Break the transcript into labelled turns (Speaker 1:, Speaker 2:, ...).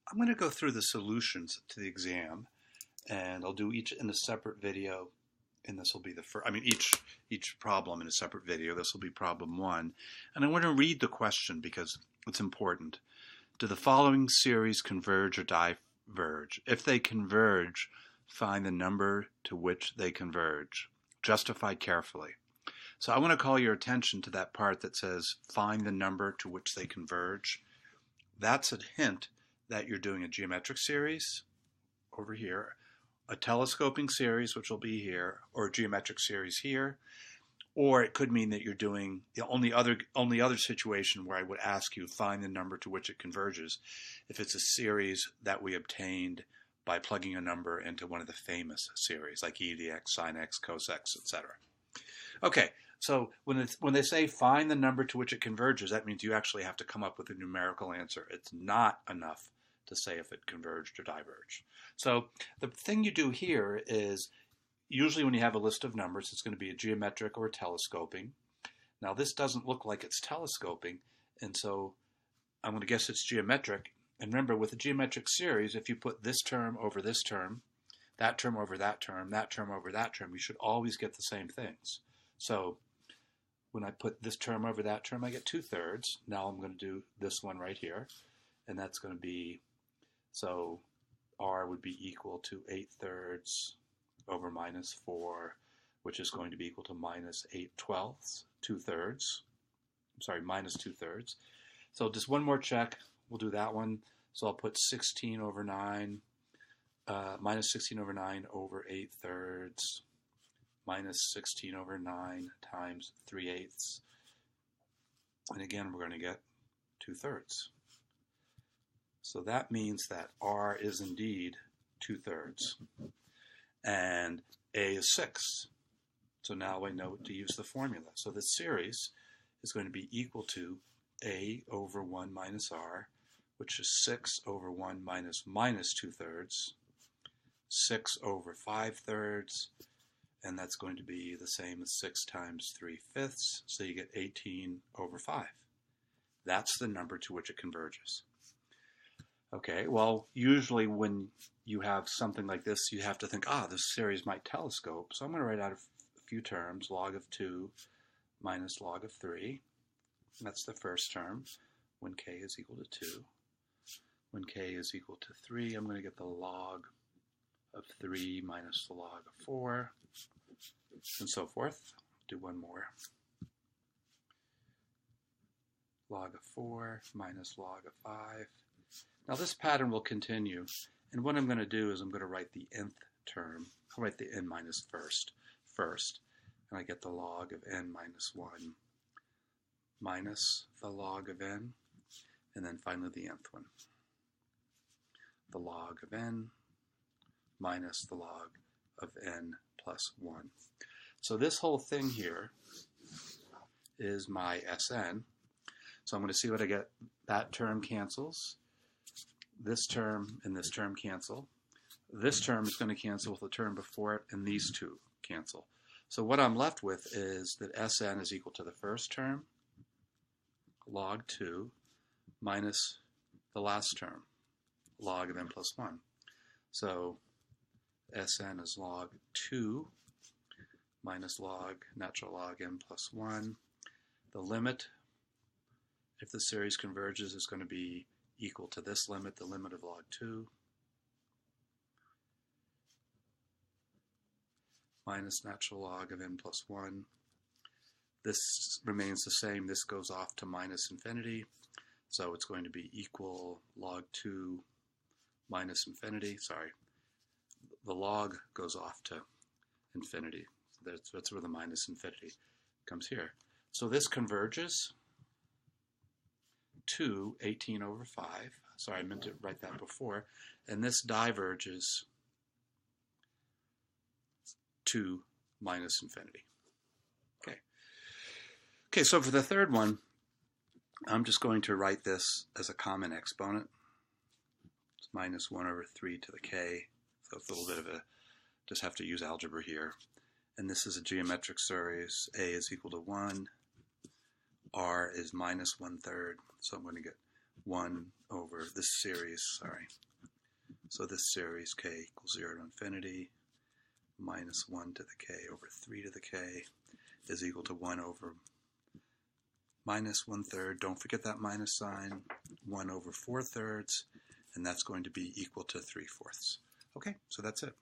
Speaker 1: I'm going to go through the solutions to the exam, and I'll do each in a separate video. And this will be the first, each problem in a separate video. This will be problem one. And I want to read the question because it's important. Do the following series converge or diverge? If they converge, find the number to which they converge. Justify carefully. So I want to call your attention to that part that says find the number to which they converge. That's a hint that you're doing a geometric series over here, a telescoping series, which will be here, or a geometric series here, or it could mean that you're doing the only other situation where I would ask you find the number to which it converges if it's a series that we obtained by plugging a number into one of the famous series like e to the x, sine x, cos x, etc. Okay, so when they say find the number to which it converges, that means you actually have to come up with a numerical answer. It's not enough to say if it converged or diverged. So the thing you do here is usually when you have a list of numbers, it's going to be a geometric or a telescoping. Now this doesn't look like it's telescoping, and so I'm going to guess it's geometric. And remember, with a geometric series, if you put this term over this term, that term over that term, that term over that term, you should always get the same things. So when I put this term over that term, I get 2/3. Now I'm going to do this one right here, and that's going to be, so r would be equal to 8/3 over minus 4, which is going to be equal to minus 8/12, 2/3. I'm sorry, minus 2/3. So just one more check. We'll do that one. So I'll put 16 over 9, minus 16 over 9 over 8/3, minus 16 over 9 times 3/8. And again, we're going to get 2/3. So that means that r is indeed 2/3. And a is 6. So now I know to use the formula. So this series is going to be equal to a over 1 minus r, which is 6 over 1 minus 2/3, 6 over 5/3, and that's going to be the same as 6 times 3/5, so you get 18 over 5. That's the number to which it converges. Okay, well, usually when you have something like this, you have to think, this series might telescope. So I'm going to write out a few terms, log of 2 minus log of 3. That's the first term, when k is equal to 2. When k is equal to 3, I'm going to get the log of 3 minus the log of 4, and so forth. Do one more. Log of 4 minus log of 5. Now this pattern will continue, and what I'm going to do is I'm going to write the nth term. I'll write the n minus first, and I get the log of n minus 1 minus the log of n, and then finally the nth one. The log of n minus the log of n plus 1. So this whole thing here is my Sn. So I'm going to see what I get. That term cancels. This term and this term cancel. This term is going to cancel with the term before it, and these two cancel. So what I'm left with is that Sn is equal to the first term, log 2, minus the last term, log of n plus 1. So Sn is log 2 minus natural log n plus 1. The limit, if the series converges, is going to be equal to this limit, the limit of log 2, minus natural log of n plus 1. This remains the same. This goes off to minus infinity. So it's going to be equal log 2 minus infinity. Sorry, the log goes off to infinity. That's where the minus infinity comes here. So this converges to 18 over 5. Sorry, I meant to write that before. And this diverges to minus infinity. Okay, so for the third one, I'm just going to write this as a common exponent. It's minus 1 over 3 to the k. So it's a little bit of a, just have to use algebra here. And this is a geometric series. A is equal to 1. R is minus 1/3. So I'm going to get 1 over this series, sorry. So this series k equals 0 to infinity minus 1 to the k over 3 to the k is equal to 1 over minus 1/3. Don't forget that minus sign. 1 over 4/3, and that's going to be equal to 3/4. Okay, so that's it.